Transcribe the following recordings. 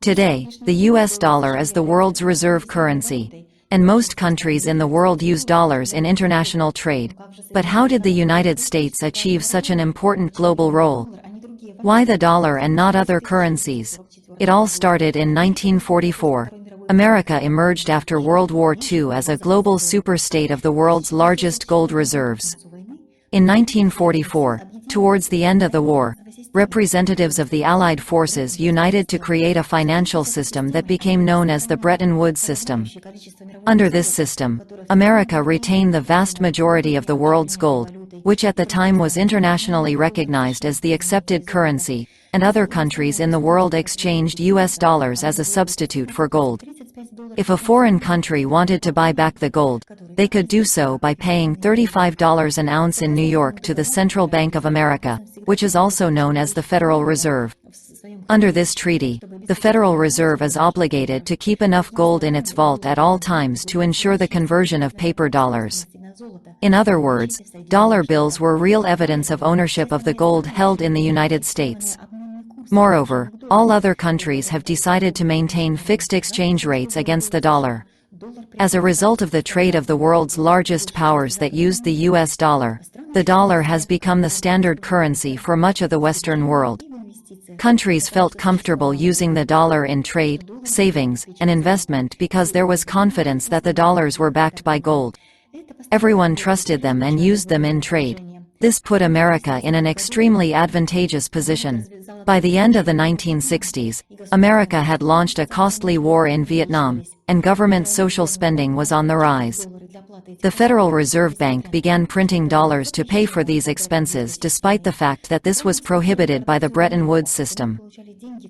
Today, the US dollar is the world's reserve currency, and most countries in the world use dollars in international trade. But how did the United States achieve such an important global role? Why the dollar and not other currencies? It all started in 1944. America emerged after World War II as a global superstate of the world's largest gold reserves. In 1944, towards the end of the war, representatives of the Allied forces united to create a financial system that became known as the Bretton Woods system. Under this system, America retained the vast majority of the world's gold, which at the time was internationally recognized as the accepted currency, and other countries in the world exchanged US dollars as a substitute for gold. If a foreign country wanted to buy back the gold, they could do so by paying $35 an ounce in New York to the Central Bank of America, which is also known as the Federal Reserve. Under this treaty, the Federal Reserve is obligated to keep enough gold in its vault at all times to ensure the conversion of paper dollars. In other words, dollar bills were real evidence of ownership of the gold held in the United States. Moreover, all other countries have decided to maintain fixed exchange rates against the dollar. As a result of the trade of the world's largest powers that used the US dollar, the dollar has become the standard currency for much of the Western world. Countries felt comfortable using the dollar in trade, savings, and investment because there was confidence that the dollars were backed by gold. Everyone trusted them and used them in trade. This put America in an extremely advantageous position. By the end of the 1960s, America had launched a costly war in Vietnam, and government social spending was on the rise. The Federal Reserve Bank began printing dollars to pay for these expenses despite the fact that this was prohibited by the Bretton Woods system.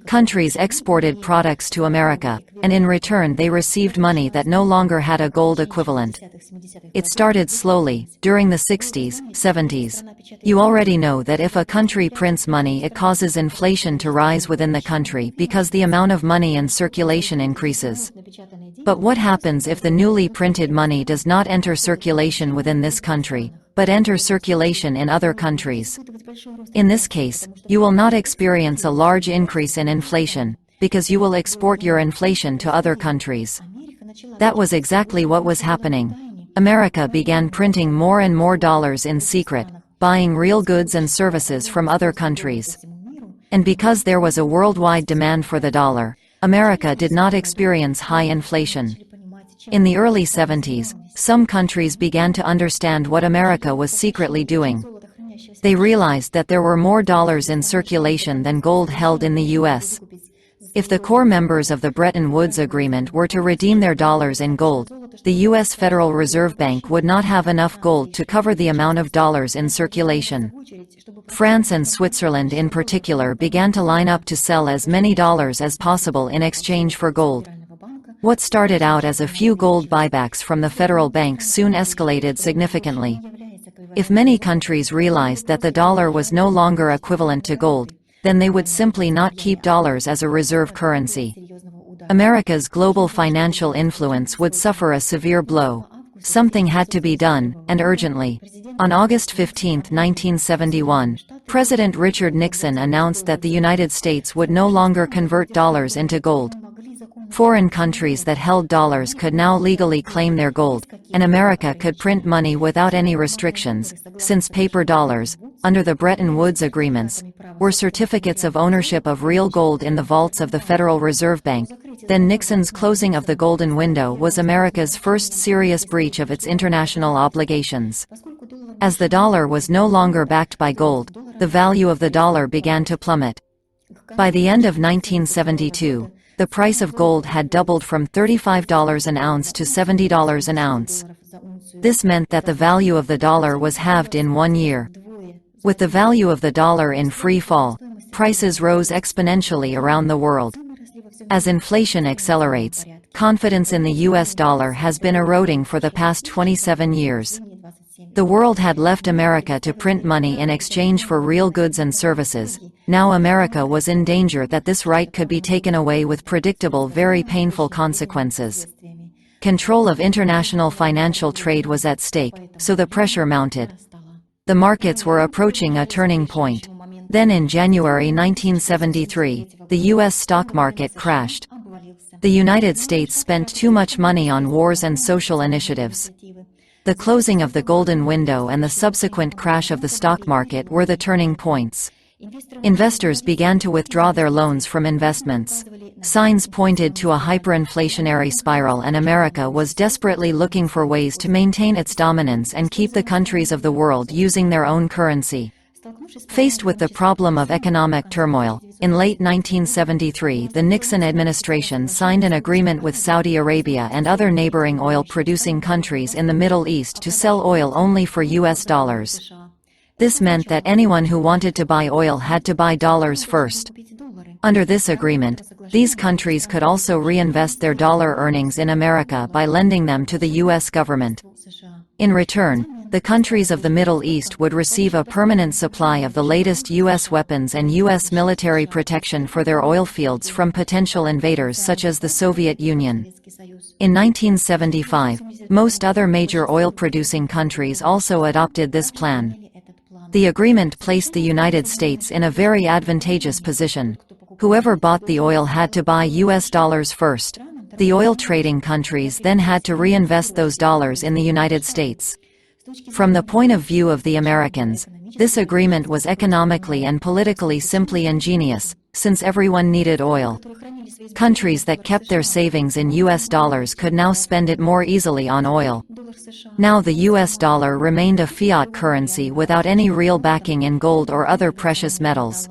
Countries exported products to America, and in return they received money that no longer had a gold equivalent. It started slowly, during the 60s, 70s. You already know that if a country prints money it causes inflation to rise within the country because the amount of money in circulation increases. But what happens if the newly printed money does not enter circulation within this country, but enter circulation in other countries? In this case, you will not experience a large increase in inflation, because you will export your inflation to other countries. That was exactly what was happening. America began printing more and more dollars in secret, buying real goods and services from other countries. And because there was a worldwide demand for the dollar, America did not experience high inflation. In the early 70s, some countries began to understand what America was secretly doing. They realized that there were more dollars in circulation than gold held in the US. If the core members of the Bretton Woods Agreement were to redeem their dollars in gold, the US Federal Reserve Bank would not have enough gold to cover the amount of dollars in circulation. France and Switzerland in particular began to line up to sell as many dollars as possible in exchange for gold. What started out as a few gold buybacks from the federal bank soon escalated significantly. If many countries realized that the dollar was no longer equivalent to gold, then they would simply not keep dollars as a reserve currency. America's global financial influence would suffer a severe blow. Something had to be done, and urgently. On August 15, 1971, President Richard Nixon announced that the United States would no longer convert dollars into gold. Foreign countries that held dollars could now legally claim their gold, and America could print money without any restrictions, since paper dollars, under the Bretton Woods agreements, were certificates of ownership of real gold in the vaults of the Federal Reserve Bank. Then Nixon's closing of the golden window was America's first serious breach of its international obligations. As the dollar was no longer backed by gold, the value of the dollar began to plummet. By the end of 1972, the price of gold had doubled from $35 an ounce to $70 an ounce. This meant that the value of the dollar was halved in 1 year. With the value of the dollar in free fall, prices rose exponentially around the world. As inflation accelerates, confidence in the US dollar has been eroding for the past 27 years. The world had left America to print money in exchange for real goods and services. Now America was in danger that this right could be taken away with predictable, very painful consequences. Control of international financial trade was at stake, so the pressure mounted. The markets were approaching a turning point. Then in January 1973, the U.S. stock market crashed. The United States spent too much money on wars and social initiatives. The closing of the golden window and the subsequent crash of the stock market were the turning points. Investors began to withdraw their loans from investments. Signs pointed to a hyperinflationary spiral, and America was desperately looking for ways to maintain its dominance and keep the countries of the world using their own currency. Faced with the problem of economic turmoil, in late 1973 the Nixon administration signed an agreement with Saudi Arabia and other neighboring oil-producing countries in the Middle East to sell oil only for US dollars. This meant that anyone who wanted to buy oil had to buy dollars first. Under this agreement, these countries could also reinvest their dollar earnings in America by lending them to the US government. In return, the countries of the Middle East would receive a permanent supply of the latest U.S. weapons and U.S. military protection for their oil fields from potential invaders such as the Soviet Union. In 1975, most other major oil-producing countries also adopted this plan. The agreement placed the United States in a very advantageous position. Whoever bought the oil had to buy U.S. dollars first. The oil-trading countries then had to reinvest those dollars in the United States. From the point of view of the Americans, this agreement was economically and politically simply ingenious, since everyone needed oil. Countries that kept their savings in US dollars could now spend it more easily on oil. Now the US dollar remained a fiat currency without any real backing in gold or other precious metals.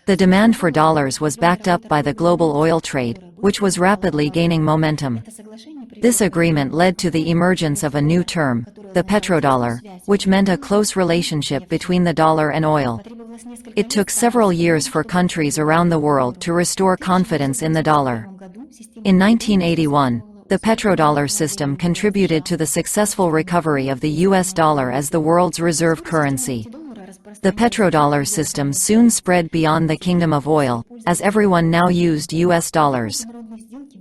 The demand for dollars was backed up by the global oil trade, which was rapidly gaining momentum. This agreement led to the emergence of a new term, the petrodollar, which meant a close relationship between the dollar and oil. It took several years for countries around the world to restore confidence in the dollar. In 1981, the petrodollar system contributed to the successful recovery of the US dollar as the world's reserve currency. The petrodollar system soon spread beyond the Kingdom of Oil, as everyone now used US dollars.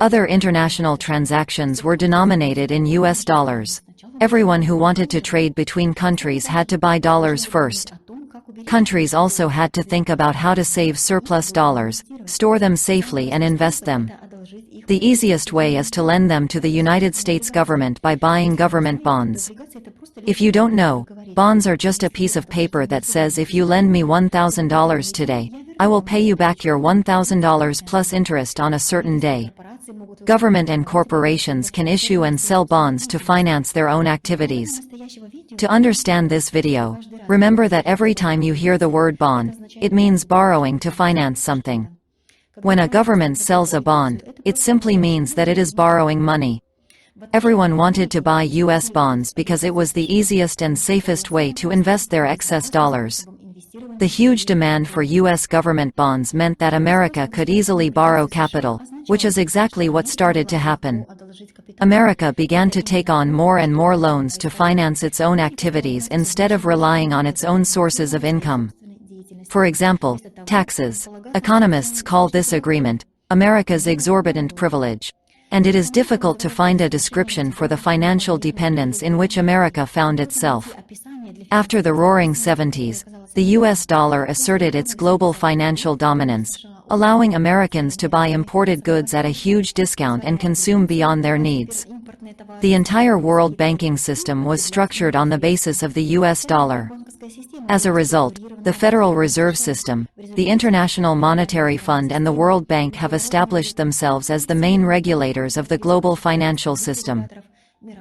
Other international transactions were denominated in US dollars. Everyone who wanted to trade between countries had to buy dollars first. Countries also had to think about how to save surplus dollars, store them safely and invest them. The easiest way is to lend them to the United States government by buying government bonds. If you don't know, bonds are just a piece of paper that says if you lend me $1,000 today, I will pay you back your $1,000 plus interest on a certain day. Government and corporations can issue and sell bonds to finance their own activities. To understand this video, remember that every time you hear the word bond, it means borrowing to finance something. When a government sells a bond, it simply means that it is borrowing money. Everyone wanted to buy US bonds because it was the easiest and safest way to invest their excess dollars. The huge demand for US government bonds meant that America could easily borrow capital, which is exactly what started to happen. America began to take on more and more loans to finance its own activities instead of relying on its own sources of income. For example, taxes. Economists call this agreement America's exorbitant privilege. And it is difficult to find a description for the financial dependence in which America found itself. After the Roaring '70s, the US dollar asserted its global financial dominance, allowing Americans to buy imported goods at a huge discount and consume beyond their needs. The entire world banking system was structured on the basis of the US dollar. As a result, the Federal Reserve System, the International Monetary Fund and the World Bank have established themselves as the main regulators of the global financial system.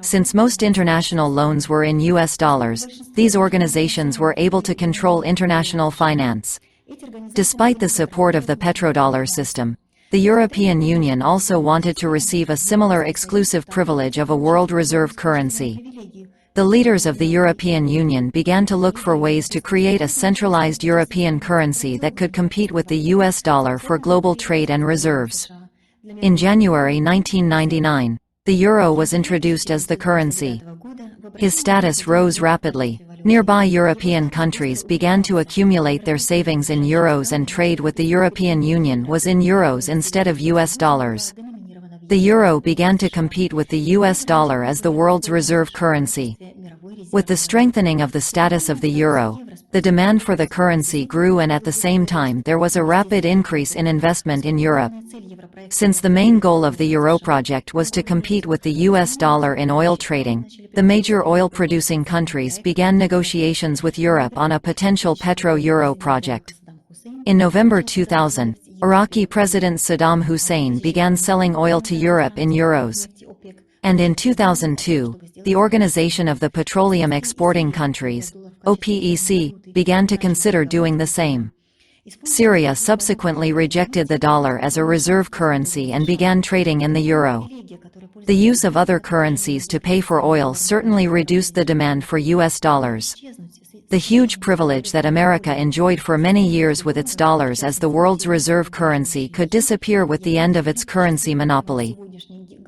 Since most international loans were in US dollars, these organizations were able to control international finance. Despite the support of the petrodollar system, the European Union also wanted to receive a similar exclusive privilege of a world reserve currency. The leaders of the European Union began to look for ways to create a centralized European currency that could compete with the US dollar for global trade and reserves. In January 1999, the euro was introduced as the currency. His status rose rapidly. Nearby European countries began to accumulate their savings in euros and trade with the European Union was in euros instead of US dollars. The euro began to compete with the US dollar as the world's reserve currency. With the strengthening of the status of the euro, the demand for the currency grew, and at the same time there was a rapid increase in investment in Europe. Since the main goal of the Euro project was to compete with the US dollar in oil trading, the major oil-producing countries began negotiations with Europe on a potential Petro-Euro project. In November 2000, Iraqi President Saddam Hussein began selling oil to Europe in euros. And in 2002, the Organization of the Petroleum Exporting Countries, OPEC, began to consider doing the same. Syria subsequently rejected the dollar as a reserve currency and began trading in the euro. The use of other currencies to pay for oil certainly reduced the demand for US dollars. The huge privilege that America enjoyed for many years with its dollars as the world's reserve currency could disappear with the end of its currency monopoly.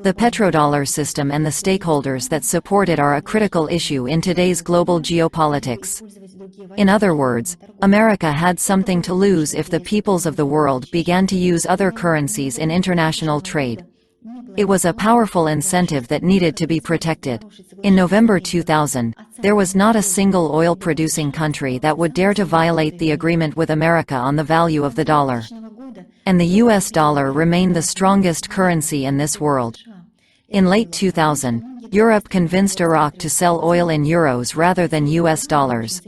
The petrodollar system and the stakeholders that support it are a critical issue in today's global geopolitics. In other words, America had something to lose if the peoples of the world began to use other currencies in international trade. It was a powerful incentive that needed to be protected. In November 2000, there was not a single oil-producing country that would dare to violate the agreement with America on the value of the dollar. And the US dollar remained the strongest currency in this world. In late 2000, Europe convinced Iraq to sell oil in euros rather than US dollars.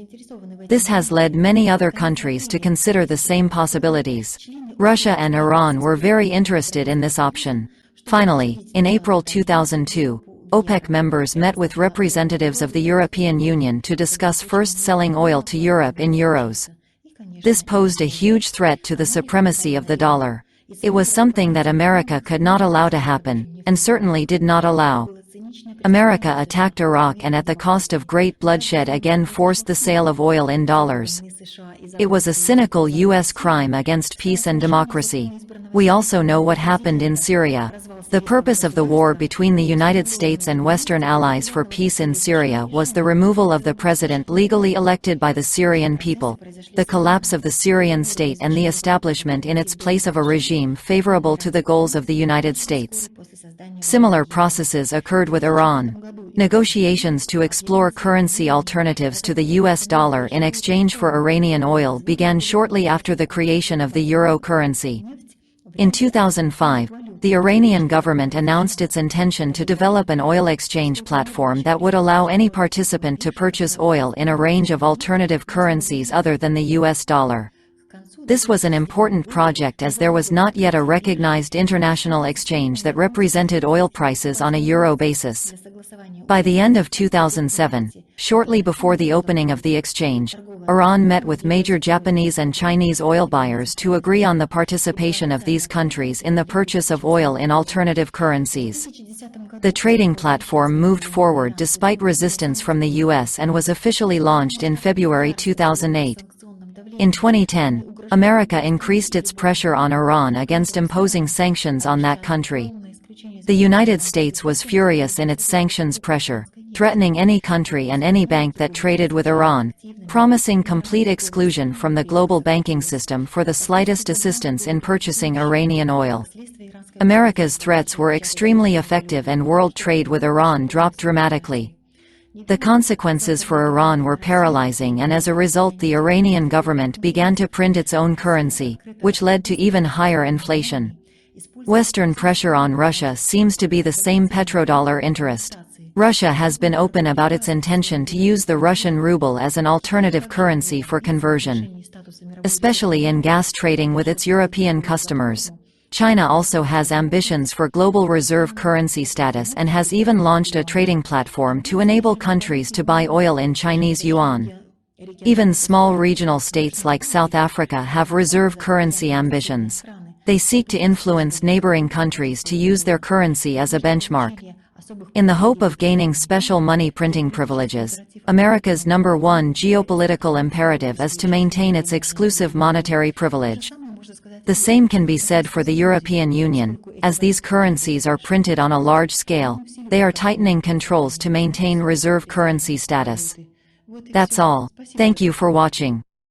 This has led many other countries to consider the same possibilities. Russia and Iran were very interested in this option. Finally, in April 2002, OPEC members met with representatives of the European Union to discuss first selling oil to Europe in euros. This posed a huge threat to the supremacy of the dollar. It was something that America could not allow to happen, and certainly did not allow. America attacked Iraq and at the cost of great bloodshed again forced the sale of oil in dollars. It was a cynical U.S. crime against peace and democracy. We also know what happened in Syria. The purpose of the war between the United States and Western allies for peace in Syria was the removal of the president legally elected by the Syrian people, the collapse of the Syrian state, and the establishment in its place of a regime favorable to the goals of the United States. Similar processes occurred with Iran. Negotiations to explore currency alternatives to the US dollar in exchange for Iranian oil began shortly after the creation of the euro currency. In 2005, the Iranian government announced its intention to develop an oil exchange platform that would allow any participant to purchase oil in a range of alternative currencies other than the US dollar. This was an important project as there was not yet a recognized international exchange that represented oil prices on a euro basis. By the end of 2007, shortly before the opening of the exchange, Iran met with major Japanese and Chinese oil buyers to agree on the participation of these countries in the purchase of oil in alternative currencies. The trading platform moved forward despite resistance from the US and was officially launched in February 2008. In 2010, America increased its pressure on Iran against imposing sanctions on that country. The United States was furious in its sanctions pressure, threatening any country and any bank that traded with Iran, promising complete exclusion from the global banking system for the slightest assistance in purchasing Iranian oil. America's threats were extremely effective and world trade with Iran dropped dramatically. The consequences for Iran were paralyzing, and as a result the Iranian government began to print its own currency, which led to even higher inflation. Western pressure on Russia seems to be the same petrodollar interest. Russia has been open about its intention to use the Russian ruble as an alternative currency for conversion, especially in gas trading with its European customers. China also has ambitions for global reserve currency status and has even launched a trading platform to enable countries to buy oil in Chinese yuan. Even small regional states like South Africa have reserve currency ambitions. They seek to influence neighboring countries to use their currency as a benchmark. In the hope of gaining special money printing privileges, America's #1 geopolitical imperative is to maintain its exclusive monetary privilege. The same can be said for the European Union. As these currencies are printed on a large scale, they are tightening controls to maintain reserve currency status. That's all. Thank you for watching.